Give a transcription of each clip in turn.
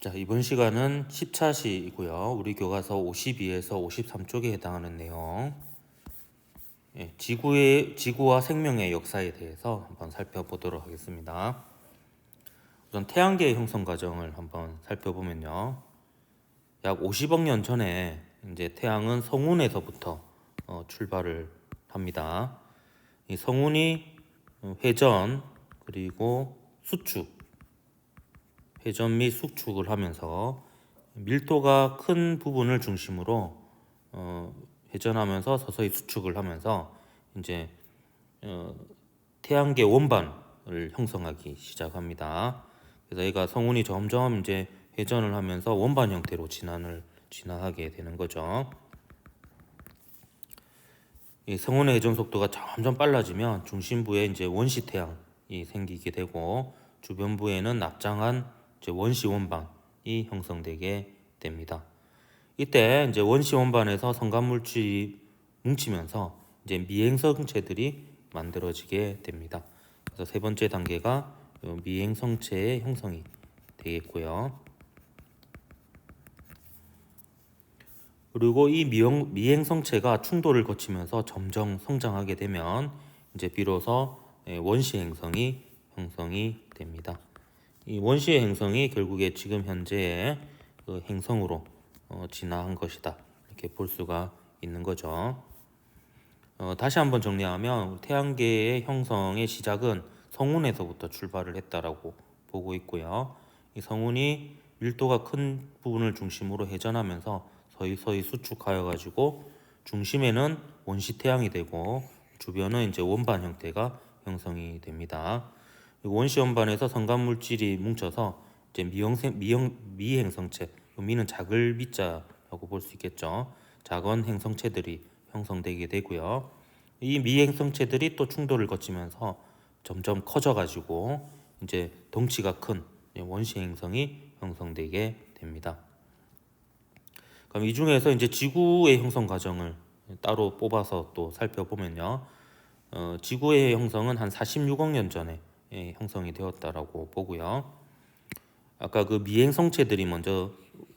자, 이번 시간은 10차시이고요. 우리 교과서 52에서 53쪽에 해당하는 내용, 지구와 생명의 역사에 대해서 한번 살펴보도록 하겠습니다. 우선 태양계의 형성 과정을 한번 살펴보면요. 약 50억 년 전에 이제 태양은 성운에서부터 출발을 합니다. 이 성운이 회전 그리고 수축, 회전 및 수축을 하면서 밀도가 큰 부분을 중심으로 회전하면서 서서히 수축을 하면서 이제 태양계 원반을 형성하기 시작합니다. 그래서 얘가 성운이 점점 이제 회전을 하면서 원반 형태로 진화하게 되는 거죠. 이 성운의 회전 속도가 점점 빨라지면 중심부에 이제 원시 태양이 생기게 되고 주변부에는 납작한 이제 원시 원반이 형성되게 됩니다. 이때 이제 원시 원반에서 성간 물질이 뭉치면서 이제 미행성체들이 만들어지게 됩니다. 그래서 세 번째 단계가 미행성체의 형성이 되겠고요. 그리고 이 미행성체가 충돌을 거치면서 점점 성장하게 되면 이제 비로소 원시 행성이 형성이 됩니다. 이 원시 행성이 결국에 지금 현재의 그 행성으로 진화한 것이다, 이렇게 볼 수가 있는 거죠. 다시 한번 정리하면 태양계의 형성의 시작은 성운에서부터 출발을 했다라고 보고 있고요. 이 성운이 밀도가 큰 부분을 중심으로 회전하면서 서서히 수축하여 가지고 중심에는 원시 태양이 되고 주변은 이제 원반 형태가 형성이 됩니다. 원시 원반에서 성간 물질이 뭉쳐서 이제 미행성체, 미는 작을 미자라고 볼 수 있겠죠. 작은 행성체들이 형성되게 되고요. 이 미행성체들이 또 충돌을 거치면서 점점 커져가지고 이제 덩치가 큰 원시 행성이 형성되게 됩니다. 그럼 이 중에서 이제 지구의 형성 과정을 따로 뽑아서 또 살펴보면요. 지구의 형성은 한 46억 년 전에 형성이 되었다라고 보고요. 아까 그 미행성체들이 먼저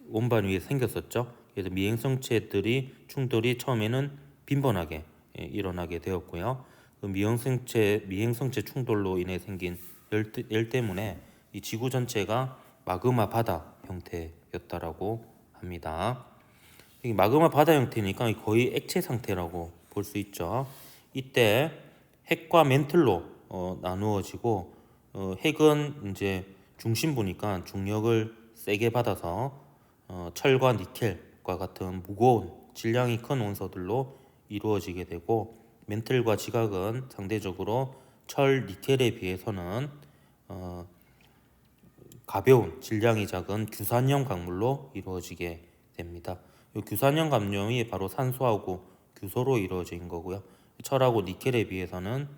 원반 위에 생겼었죠. 그래서 미행성체들이 충돌이 처음에는 빈번하게 일어나게 되었고요. 그 미행성체 충돌로 인해 생긴 열 때문에 이 지구 전체가 마그마 바다 형태였다라고 합니다. 이 마그마 바다 형태니까 거의 액체 상태라고 볼 수 있죠. 이때 핵과 멘틀로 나누어지고 핵은 이제 중심부니까 중력을 세게 받아서 철과 니켈과 같은 무거운 질량이 큰 원소들로 이루어지게 되고, 멘틀과 지각은 상대적으로 철, 니켈에 비해서는 가벼운 질량이 작은 규산형 광물로 이루어지게 됩니다. 이 규산형 감염이 바로 산소하고 규소로 이루어진 거고요. 철하고 니켈에 비해서는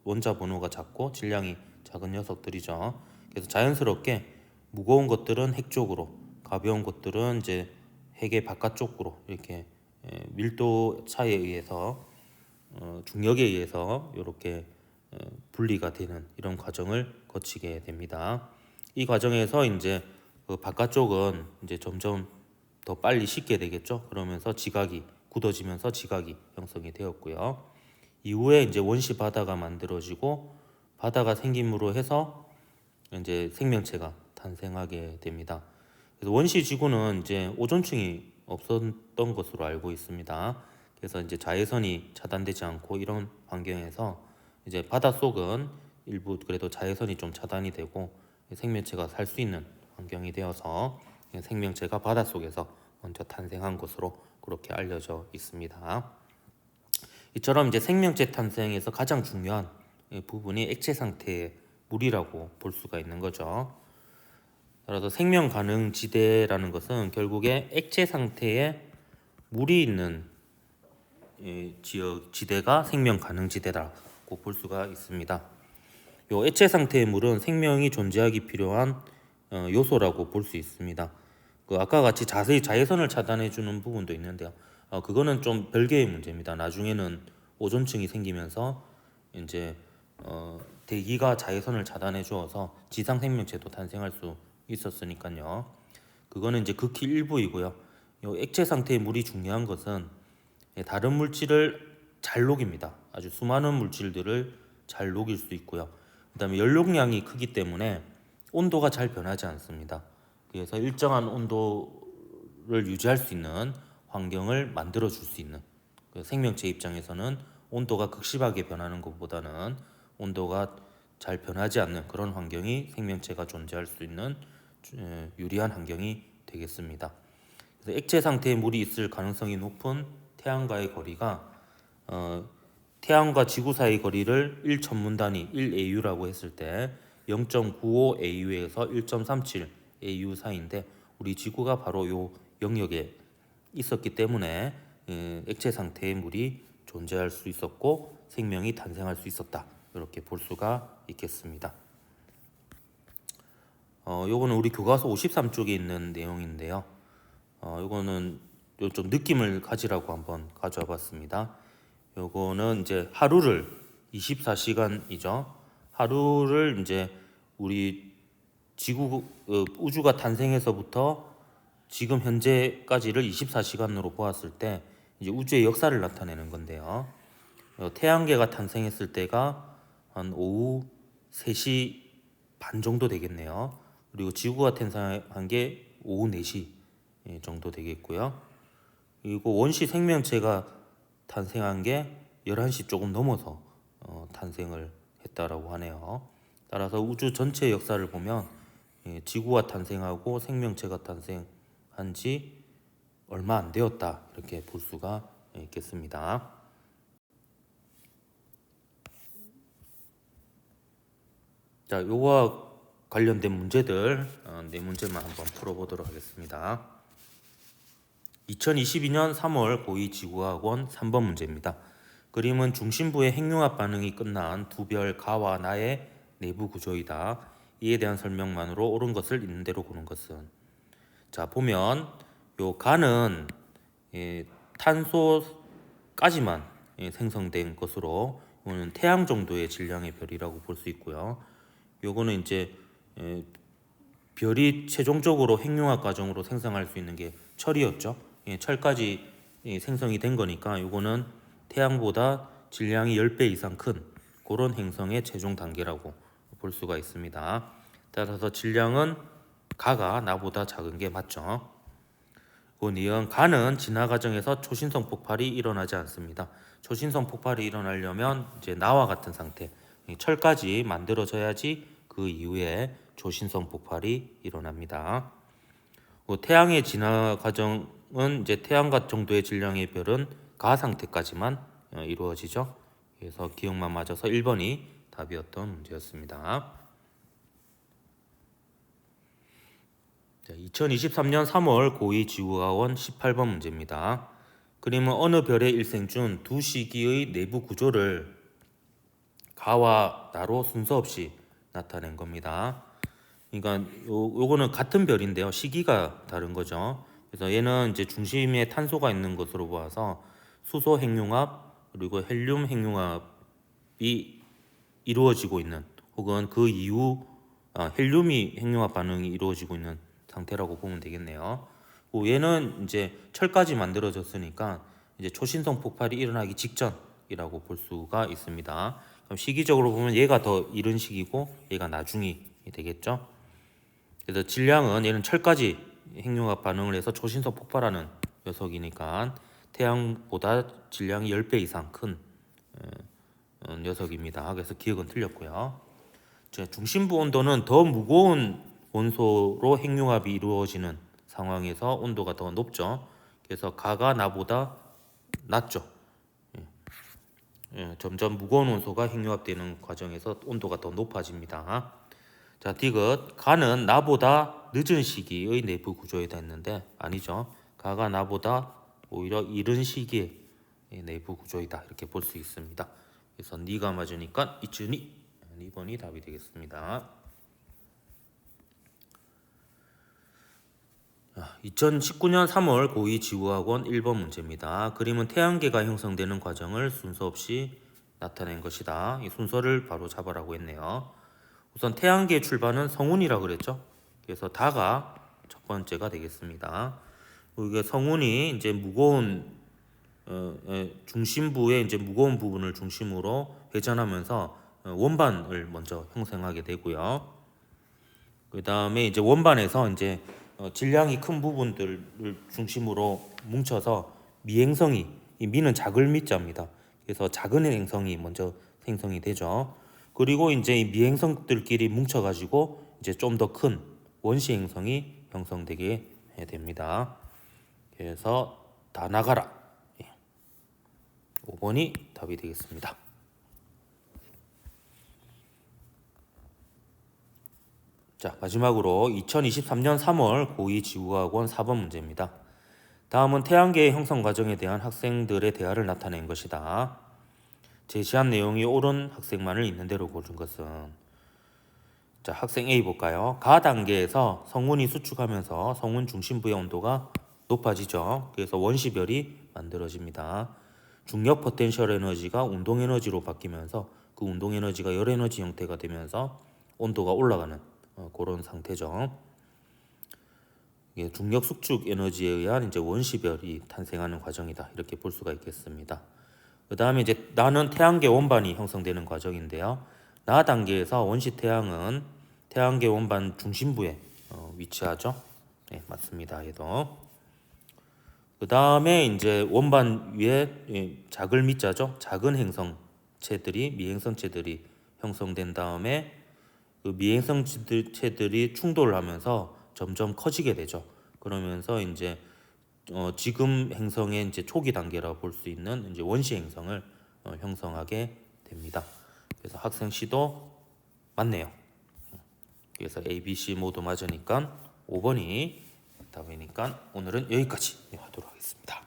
원자 번호가 작고 질량이 작은 녀석들이죠. 그래서 자연스럽게 무거운 것들은 핵 쪽으로, 가벼운 것들은 이제 핵의 바깥쪽으로 이렇게 밀도 차이에 의해서 중력에 의해서 이렇게 분리가 되는 이런 과정을 거치게 됩니다. 이 과정에서 이제 그 바깥쪽은 이제 점점 더 빨리 식게 되겠죠. 그러면서 지각이 굳어지면서 지각이 형성이 되었고요. 이후에 이제 원시 바다가 만들어지고 바다가 생김으로 해서 이제 생명체가 탄생하게 됩니다. 그래서 원시 지구는 이제 오존층이 없었던 것으로 알고 있습니다. 그래서 이제 자외선이 차단되지 않고 이런 환경에서 이제 바닷속은 일부 그래도 자외선이 좀 차단이 되고 생명체가 살 수 있는 환경이 되어서 생명체가 바닷속에서 먼저 탄생한 것으로 그렇게 알려져 있습니다. 이처럼 이제 생명체 탄생에서 가장 중요한 부분이 액체 상태의 물이라고 볼 수가 있는 거죠. 따라서 생명 가능 지대라는 것은 결국에 액체 상태에 물이 있는 지대가 생명 가능 지대라고 볼 수가 있습니다. 요 액체 상태의 물은 생명이 존재하기 필요한 요소라고 볼 수 있습니다. 그 아까 같이 자세히 자외선을 차단해 주는 부분도 있는데요. 그거는 좀 별개의 문제입니다. 나중에는 오존층이 생기면서 이제 대기가 자외선을 차단해 주어서 지상 생명체도 탄생할 수 있었으니까요. 그거는 이제 극히 일부이고요. 요 액체 상태의 물이 중요한 것은 다른 물질을 잘 녹입니다. 아주 수많은 물질들을 잘 녹일 수 있고요. 그다음에 연록량이 크기 때문에 온도가 잘 변하지 않습니다. 그래서 일정한 온도를 유지할 수 있는 환경을 만들어 줄 수 있는, 생명체 입장에서는 온도가 극심하게 변하는 것보다는 온도가 잘 변하지 않는 그런 환경이 생명체가 존재할 수 있는 유리한 환경이 되겠습니다. 그래서 액체 상태의 물이 있을 가능성이 높은 태양과의 거리가 태양과 지구 사이 거리를 1천문 단위 1AU라고 했을 때 0.95 AU에서 1.37 AU 사이인데, 우리 지구가 바로 요 영역에 있었기 때문에 액체 상태의 물이 존재할 수 있었고 생명이 탄생할 수 있었다, 이렇게 볼 수가 있겠습니다. 요거는 우리 교과서 53쪽에 있는 내용인데요. 요거는 좀 느낌을 가지라고 한번 가져와 봤습니다. 요거는 이제 하루를 24시간이죠. 하루를 이제 우리 지구 우주가 탄생해서부터 지금 현재까지를 24시간으로 보았을 때 이제 우주의 역사를 나타내는 건데요. 태양계가 탄생했을 때가 한 오후 3시 반 정도 되겠네요. 그리고 지구가 탄생한 게 오후 4시 정도 되겠고요. 그리고 원시 생명체가 탄생한 게 11시 조금 넘어서 탄생을 했다라고 하네요. 따라서 우주 전체 역사를 보면 지구가 탄생하고 생명체가 탄생한 지 얼마 안 되었다, 이렇게 볼 수가 있겠습니다. 자, 요거와 관련된 문제들 네 문제만 한번 풀어보도록 하겠습니다. 2022년 3월 고2 지구학원 3번 문제입니다. 그림은 중심부의 핵융합 반응이 끝난 두 별 가와 나의 내부 구조이다. 이에 대한 설명만으로 옳은 것을 있는 대로 고른 것은. 자, 보면 요 가는 탄소까지만 생성된 것으로, 이거는 태양 정도의 질량의 별이라고 볼 수 있고요. 요거는 이제 별이 최종적으로 핵융합 과정으로 생성할 수 있는 게 철이었죠. 철까지 생성이 된 거니까 요거는 태양보다 질량이 10배 이상 큰 그런 행성의 최종 단계라고 볼 수가 있습니다. 따라서 질량은 가가 나보다 작은 게 맞죠. 니은 가는 진화 과정에서 초신성 폭발이 일어나지 않습니다. 초신성 폭발이 일어나려면 이제 나와 같은 상태, 철까지 만들어져야지 그 이후에 초신성 폭발이 일어납니다. 태양의 진화 과정은 이제 태양과 정도의 질량의 별은 가 상태까지만 이루어지죠. 그래서 기억만 맞아서 1번이 답이었던 문제였습니다. 자, 2023년 3월 고2 지구학원 18번 문제입니다. 그림은 어느 별의 일생 중 두 시기의 내부 구조를 가와 나로 순서 없이 나타낸 겁니다. 그러니까 요거는 같은 별인데요, 시기가 다른 거죠. 그래서 얘는 이제 중심에 탄소가 있는 것으로 보아서 수소 핵융합 그리고 헬륨 핵융합이 이루어지고 있는, 혹은 그 이후 헬륨이 핵융합 반응이 이루어지고 있는 상태라고 보면 되겠네요. 얘는 이제 철까지 만들어졌으니까 이제 초신성 폭발이 일어나기 직전이라고 볼 수가 있습니다. 그럼 시기적으로 보면 얘가 더 이른 시기고 얘가 나중이 되겠죠. 그래서 질량은 얘는 철까지 핵융합 반응을 해서 초신성 폭발하는 녀석이니까 태양보다 질량이 10배 이상 큰 녀석입니다. 그래서 기억은 틀렸고요. 중심부 온도는 더 무거운 원소로 핵융합이 이루어지는 상황에서 온도가 더 높죠. 그래서 가가 나보다 낮죠. 점점 무거운 원소가 핵융합되는 과정에서 온도가 더 높아집니다. 자, 디귿 가는 나보다 늦은 시기의 내부 구조이다 했는데 아니죠. 가가 나보다 오히려 이른 시기의 내부 구조이다, 이렇게 볼 수 있습니다. 그래서 니가 맞으니까 이쯤이 2번이 답이 되겠습니다. 2019년 3월 고2 지구학원 1번 문제입니다. 그림은 태양계가 형성되는 과정을 순서 없이 나타낸 것이다. 이 순서를 바로 잡아라고 했네요. 우선 태양계의 출발은 성운이라고 그랬죠. 그래서 다가 첫 번째가 되겠습니다. 이게 성운이 이제 무거운 중심부의 이제 무거운 부분을 중심으로 회전하면서 원반을 먼저 형성하게 되고요. 그 다음에 이제 원반에서 이제 질량이 큰 부분들을 중심으로 뭉쳐서 미행성이, 이 미는 작을 미자입니다. 그래서 작은 행성이 먼저 생성이 되죠. 그리고 이제 이 미행성들끼리 뭉쳐가지고 이제 좀 더 큰 원시 행성이 형성되게 됩니다. 그래서 다 나가라. 5번이 답이 되겠습니다. 자, 마지막으로 2023년 3월 고2지구과학원 4번 문제입니다. 다음은 태양계의 형성 과정에 대한 학생들의 대화를 나타낸 것이다. 제시한 내용이 옳은 학생만을 있는 대로 고른 것은, 자, 학생 A 볼까요? 가 단계에서 성운이 수축하면서 성운 중심부의 온도가 높아지죠. 그래서 원시별이 만들어집니다. 중력 포텐셜 에너지가 운동 에너지로 바뀌면서 그 운동 에너지가 열 에너지 형태가 되면서 온도가 올라가는 그런 상태죠. 이게 중력 수축 에너지에 의한 이제 원시별이 탄생하는 과정이다. 이렇게 볼 수가 있겠습니다. 그 다음에 이제 나는 태양계 원반이 형성되는 과정인데요. 나 단계에서 원시 태양은 태양계 원반 중심부에 위치하죠. 네, 맞습니다. 얘도. 그 다음에 이제 원반 위에 작을 미자죠. 작은 행성체들이, 미행성체들이 형성된 다음에 그 미행성체들이 충돌을 하면서 점점 커지게 되죠. 그러면서 이제 지금 행성의 이제 초기 단계라고 볼 수 있는 이제 원시 행성을 형성하게 됩니다. 그래서 학생 C도 맞네요. 그래서 A, B, C 모두 맞으니까 5번이 답이니까 오늘은 여기까지 하도록 하겠습니다.